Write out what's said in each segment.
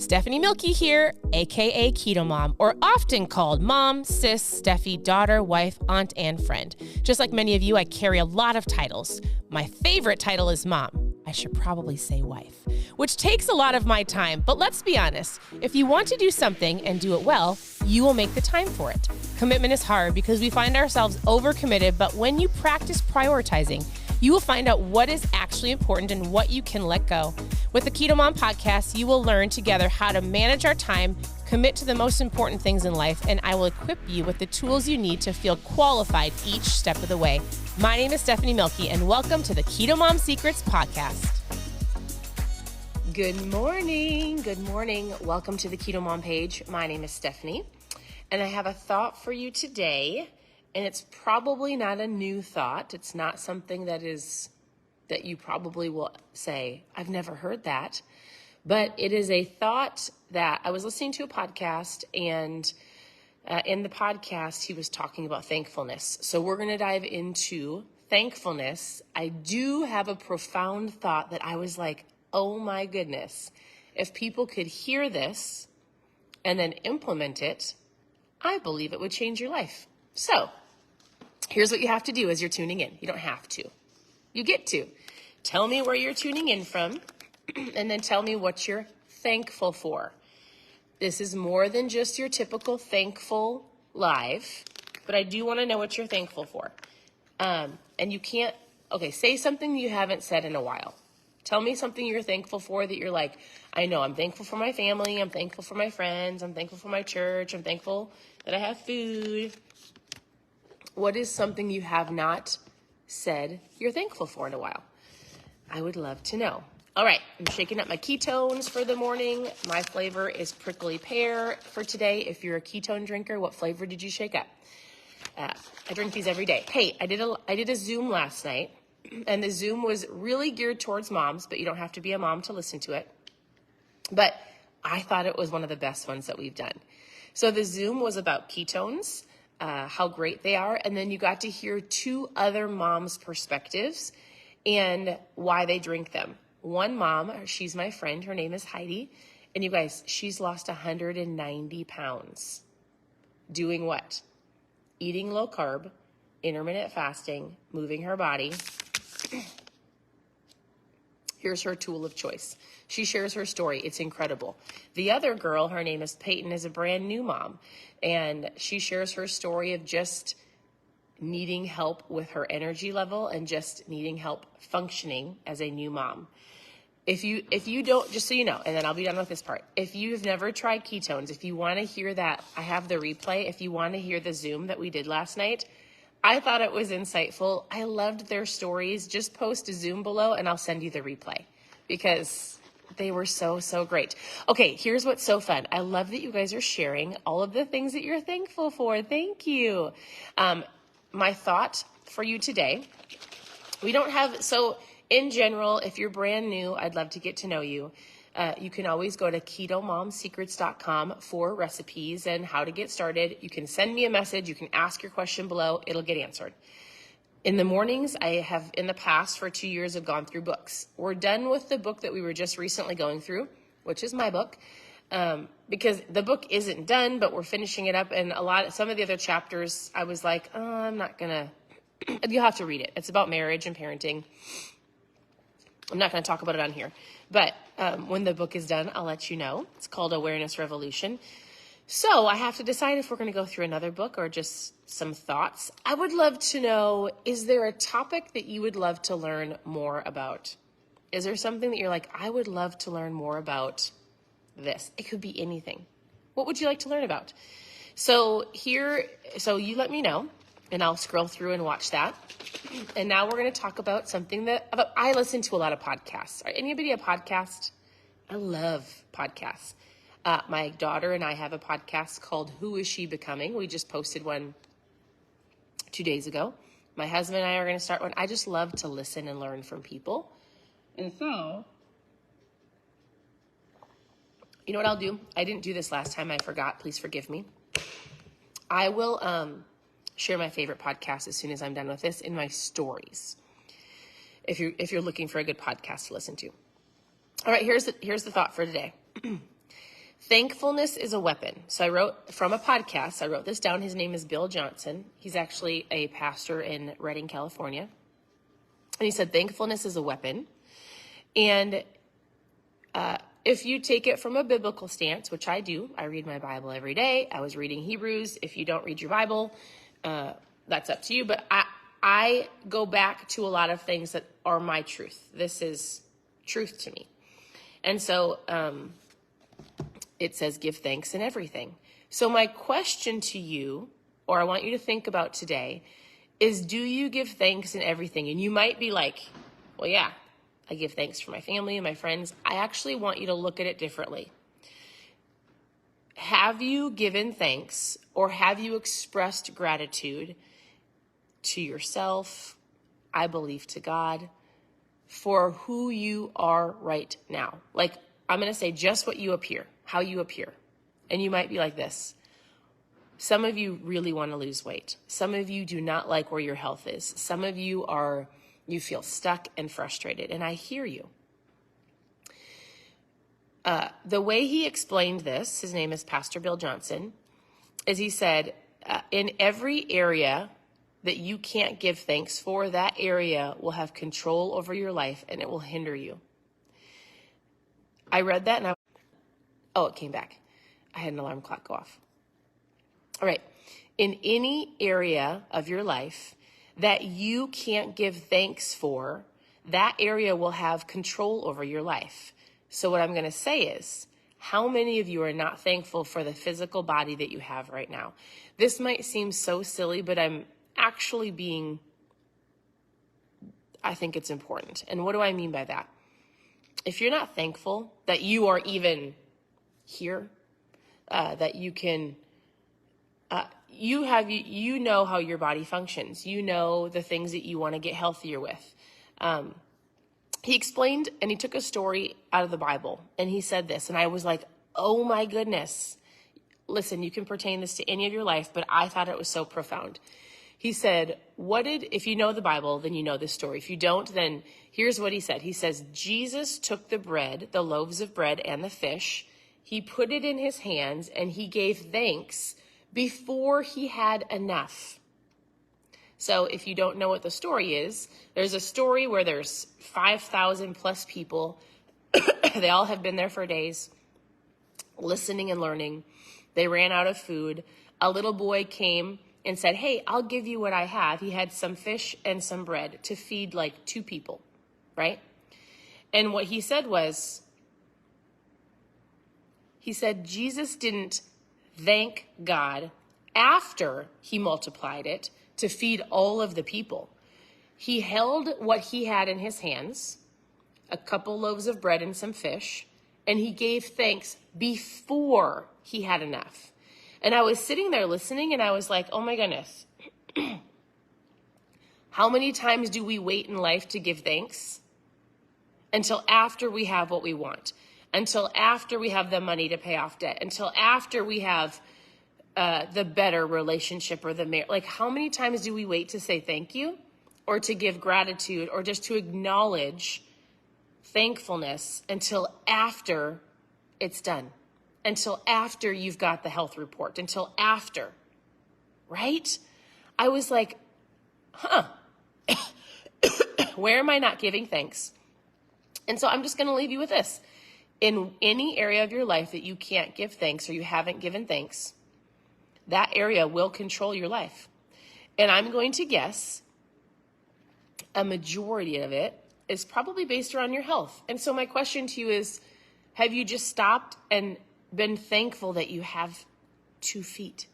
Stephanie Mielke here, aka Keto Mom, or often called mom, sis, Steffi, daughter, wife, aunt, and friend. Just like many of you, I carry a lot of titles. My favorite title is mom. I should probably say wife, which takes a lot of my time. But let's be honest, if you want to do something and do it well, you will make the time for it. Commitment is hard because we find ourselves overcommitted, but when you practice prioritizing, you will find out what is actually important and what you can let go. With the Keto Mom podcast, you will learn together how to manage our time, commit to the most important things in life, and I will equip you with the tools you need to feel qualified each step of the way. My name is Stephanie Mielke, and welcome to the Keto Mom Secrets podcast. Good morning. Good morning. Welcome to the Keto Mom page. My name is Stephanie, and I have a thought for you today. And it's probably not a new thought. It's not something that you probably will say, I've never heard that. But it is a thought that I was listening to a podcast, and in the podcast, he was talking about thankfulness. So we're going to dive into thankfulness. I do have a profound thought that I was like, oh my goodness, if people could hear this and then implement it, I believe it would change your life. So here's what you have to do as you're tuning in. You don't have to. You get to. Tell me where you're tuning in from, and then tell me what you're thankful for. This is more than just your typical thankful live, but I do want to know what you're thankful for. And you can't, say something you haven't said in a while. Tell me something you're thankful for that you're like, I know I'm thankful for my family, I'm thankful for my friends, I'm thankful for my church, I'm thankful that I have food. What is something you have not said you're thankful for in a while? I would love to know. All right, I'm shaking up my ketones for the morning. My flavor is prickly pear for today. If you're a ketone drinker, what flavor did you shake up? I drink these every day. Hey, I did a Zoom last night, and the Zoom was really geared towards moms, but you don't have to be a mom to listen to it. But I thought it was one of the best ones that we've done. So the Zoom was about ketones, how great they are, and then you got to hear two other moms' perspectives and why they drink them. One mom, she's my friend, her name is Heidi, and you guys, she's lost 190 pounds. Doing what? Eating low carb, intermittent fasting, moving her body. Here's her tool of choice. She shares her story. It's incredible. The other girl, her name is Peyton, is a brand new mom. And she shares her story of just needing help with her energy level and just needing help functioning as a new mom. If you don't, just so you know, and then I'll be done with this part. If you've never tried ketones, if you want to hear that, I have the replay. If you want to hear the Zoom that we did last night, I thought it was insightful. I loved their stories. Just post a Zoom below and I'll send you the replay because they were so great. Okay, here's what's so fun. I love that you guys are sharing all of the things that you're thankful for. Thank you. My thought for you today, so in general, if you're brand new, I'd love to get to know you. You can always go to KetoMomSecrets.com for recipes and how to get started. You can send me a message. You can ask your question below. It'll get answered. In the mornings, I have in the past for 2 years have gone through books. We're done with the book that we were just recently going through, which is my book, because the book isn't done, but we're finishing it up. And some of the other chapters, I was like, I'm not going to, you'll have to read it. It's about marriage and parenting. I'm not going to talk about it on here, but when the book is done, I'll let you know. It's called Awareness Revolution. So I have to decide if we're going to go through another book or just some thoughts. I would love to know, is there a topic that you would love to learn more about? Is there something that you're like, I would love to learn more about this? It could be anything. What would you like to learn about? So you let me know. And I'll scroll through and watch that. And now we're going to talk about something I listen to a lot of podcasts. Are anybody a podcast? I love podcasts. My daughter and I have a podcast called Who Is She Becoming? We just posted one 2 days ago. My husband and I are going to start one. I just love to listen and learn from people. And so, you know what I'll do? I didn't do this last time. I forgot. Please forgive me. I will share my favorite podcast as soon as I'm done with this in my stories. If you're looking for a good podcast to listen to. All right, here's the thought for today. Thankfulness is a weapon. So I wrote from a podcast, I wrote this down. His name is Bill Johnson. He's actually a pastor in Redding, California. And he said, thankfulness is a weapon. And if you take it from a biblical stance, which I do, I read my Bible every day. I was reading Hebrews. If you don't read your Bible, that's up to you. But I go back to a lot of things that are my truth. This is truth to me. And so it says, give thanks in everything. So my question to you, or I want you to think about today, is do you give thanks in everything? And you might be like, well, yeah, I give thanks for my family and my friends. I actually want you to look at it differently. Have you given thanks or have you expressed gratitude to yourself, I believe to God, for who you are right now? Like, I'm going to say just what you appear, how you appear. And you might be like this. Some of you really want to lose weight. Some of you do not like where your health is. Some of you you feel stuck and frustrated. And I hear you. The way he explained this, his name is Pastor Bill Johnson, is he said, in every area that you can't give thanks for, that area will have control over your life and it will hinder you. I read that and it came back. I had an alarm clock go off. All right. In any area of your life that you can't give thanks for, that area will have control over your life. So what I'm going to say is, how many of you are not thankful for the physical body that you have right now? This might seem so silly, but I'm actually I think it's important. And what do I mean by that? If you're not thankful that you are even here, that you can, you know how your body functions. You know the things that you want to get healthier with. He explained, and he took a story out of the Bible, and he said this, and I was like, oh my goodness. Listen, you can pertain this to any of your life, but I thought it was so profound. He said, if you know the Bible, then you know this story. If you don't, then here's what he said. He says, Jesus took the bread, the loaves of bread and the fish. He put it in his hands and he gave thanks before he had enough. So if you don't know what the story is, there's a story where there's 5,000 plus people. They all have been there for days, listening and learning. They ran out of food. A little boy came and said, hey, I'll give you what I have. He had some fish and some bread to feed like 2 people, right? And what he said was, Jesus didn't thank God after he multiplied it to feed all of the people. He held what he had in his hands, a couple loaves of bread and some fish, and he gave thanks before he had enough. And I was sitting there listening and I was like, oh my goodness. How many times do we wait in life to give thanks? Until after we have what we want. Until after we have the money to pay off debt. Until after we have the better relationship or the marriage. Like, how many times do we wait to say thank you? Or to give gratitude or just to acknowledge thankfulness until after it's done? Until after you've got the health report, until after, right? I was like, where am I not giving thanks? And so I'm just going to leave you with this. In any area of your life that you can't give thanks or you haven't given thanks, that area will control your life. And I'm going to guess a majority of it is probably based around your health. And so my question to you is, have you just stopped and been thankful that you have 2 feet?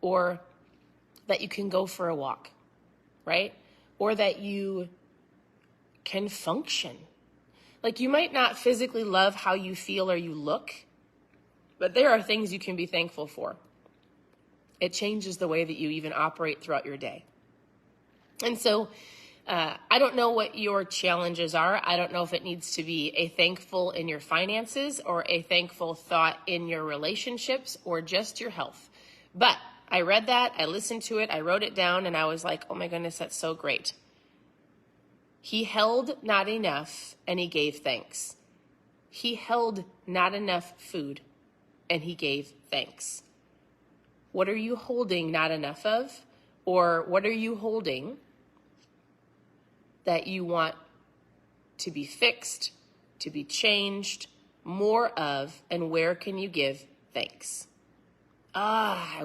Or that you can go for a walk, right? Or that you can function. Like, you might not physically love how you feel or you look, but there are things you can be thankful for. It changes the way that you even operate throughout your day. And so I don't know what your challenges are. I don't know if it needs to be a thankful in your finances or a thankful thought in your relationships or just your health. But I read that, I listened to it, I wrote it down, and I was like, oh my goodness, that's so great. He held not enough and he gave thanks. He held not enough food and he gave thanks. What are you holding not enough of? Or what are you holding that you want to be fixed, to be changed, more of, and where can you give thanks? I've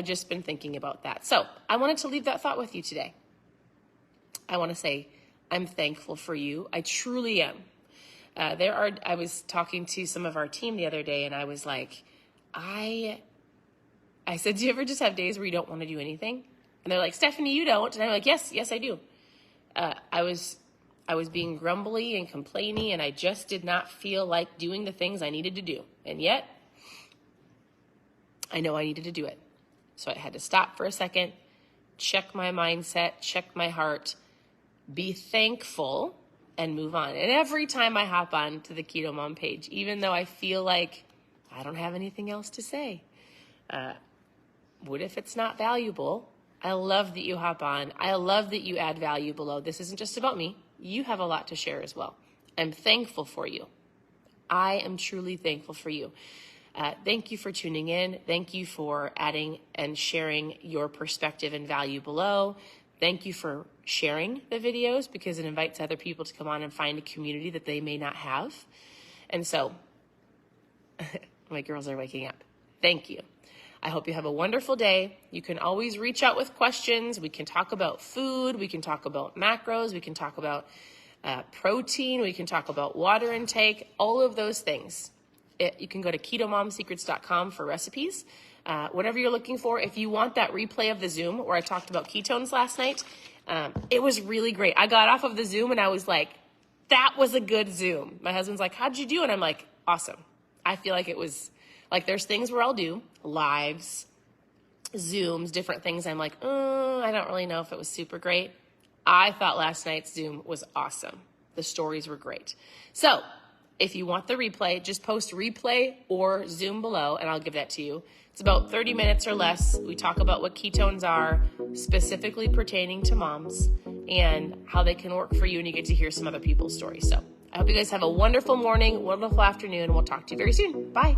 just been thinking about that. So I wanted to leave that thought with you today. I want to say, I'm thankful for you. I truly am. I was talking to some of our team the other day and I was like, I said, do you ever just have days where you don't want to do anything? And they're like, Stephanie, you don't. And I'm like, yes, I do. I was being grumbly and complaining and I just did not feel like doing the things I needed to do. And yet, I know I needed to do it. So I had to stop for a second, check my mindset, check my heart, be thankful, and move on. And every time I hop on to the Keto Mom page, even though I feel like I don't have anything else to say, what if it's not valuable? I love that you hop on. I love that you add value below. This isn't just about me. You have a lot to share as well. I'm thankful for you. I am truly thankful for you. Thank you for tuning in. Thank you for adding and sharing your perspective and value below. Thank you for sharing the videos because it invites other people to come on and find a community that they may not have. And so, my girls are waking up. Thank you. I hope you have a wonderful day. You can always reach out with questions. We can talk about food. We can talk about macros. We can talk about protein. We can talk about water intake, all of those things. You can go to ketomomsecrets.com for recipes. Whatever you're looking for, if you want that replay of the Zoom where I talked about ketones last night, it was really great. I got off of the Zoom and I was like, that was a good Zoom. My husband's like, how'd you do? And I'm like, awesome. I feel like it was like, there's things where I'll do lives, Zooms, different things. I'm like, I don't really know if it was super great. I thought last night's Zoom was awesome. The stories were great. So if you want the replay, just post replay or Zoom below and I'll give that to you. It's about 30 minutes or less. We talk about what ketones are, specifically pertaining to moms, and how they can work for you, and you get to hear some other people's stories. So I hope you guys have a wonderful morning, wonderful afternoon, and we'll talk to you very soon. Bye.